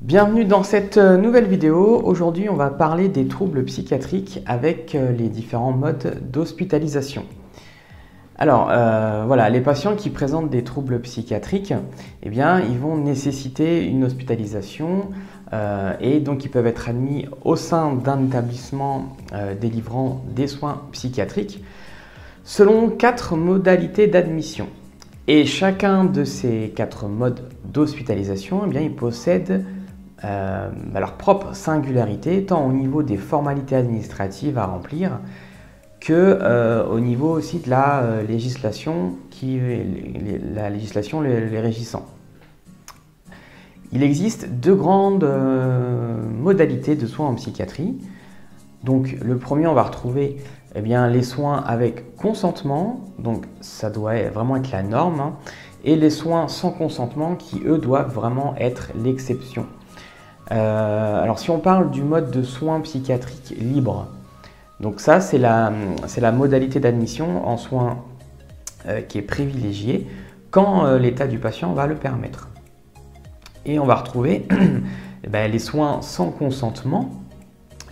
Bienvenue dans cette nouvelle vidéo. Aujourd'hui, on va parler des troubles psychiatriques avec les différents modes d'hospitalisation. Alors, voilà, les patients qui présentent des troubles psychiatriques, eh bien, ils vont nécessiter une hospitalisation et donc ils peuvent être admis au sein d'un établissement délivrant des soins psychiatriques selon 4 modalités d'admission. Et chacun de ces 4 modes d'hospitalisation, eh bien, il possède leur propre singularité, tant au niveau des formalités administratives à remplir que au niveau aussi de la législation, la législation les régissant. Il existe 2 grandes modalités de soins en psychiatrie. Donc le premier, on va retrouver les soins avec consentement, donc ça doit vraiment être la norme, hein, et les soins sans consentement qui, eux, doivent vraiment être l'exception. Alors si on parle du mode de soins psychiatriques libres, donc ça c'est la modalité d'admission en soins qui est privilégiée quand l'état du patient va le permettre. Et on va retrouver les soins sans consentement.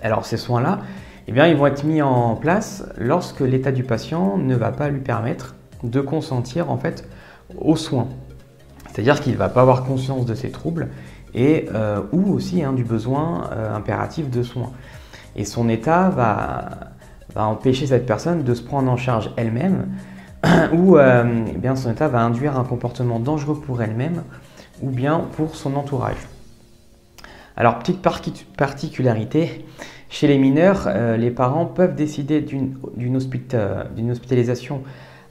Alors ces soins-là, ils vont être mis en place lorsque l'état du patient ne va pas lui permettre de consentir en fait aux soins. C'est-à-dire qu'il ne va pas avoir conscience de ses troubles et ou aussi du besoin impératif de soins. Et son état va empêcher cette personne de se prendre en charge elle-même ou son état va induire un comportement dangereux pour elle-même ou bien pour son entourage. Alors, petite particularité, chez les mineurs, les parents peuvent décider d'une hospitalisation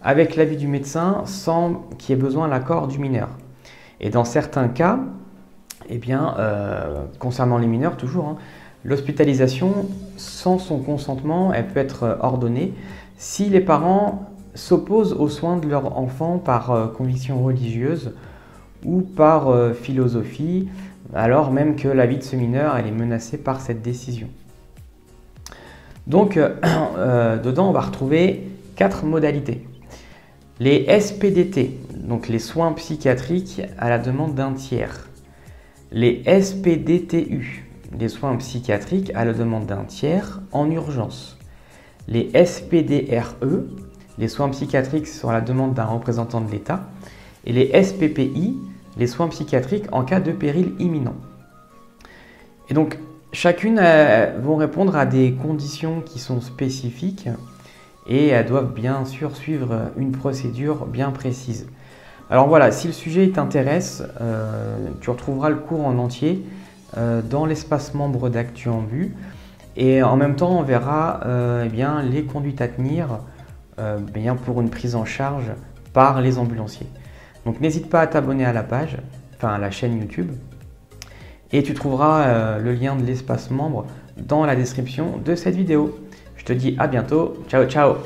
avec l'avis du médecin sans qu'il y ait besoin de l'accord du mineur. Et dans certains cas, concernant les mineurs toujours, l'hospitalisation sans son consentement, elle peut être ordonnée si les parents s'opposent aux soins de leur enfant par conviction religieuse ou par philosophie, alors même que la vie de ce mineur elle est menacée par cette décision. Donc, dedans, on va retrouver 4 modalités. Les SPDT, donc les soins psychiatriques à la demande d'un tiers. Les SPDTU, les soins psychiatriques à la demande d'un tiers en urgence. Les SPDRE, les soins psychiatriques sur la demande d'un représentant de l'État. Et les SPPI, les soins psychiatriques en cas de péril imminent. Et donc, chacune vont répondre à des conditions qui sont spécifiques et elles doivent bien sûr suivre une procédure bien précise. Alors voilà, si le sujet t'intéresse, tu retrouveras le cours en entier dans l'espace membre d'Actu en Vue et en même temps on verra les conduites à tenir pour une prise en charge par les ambulanciers. Donc n'hésite pas à t'abonner à la page, à la chaîne YouTube et tu trouveras le lien de l'espace membre dans la description de cette vidéo. Je te dis à bientôt, ciao ciao.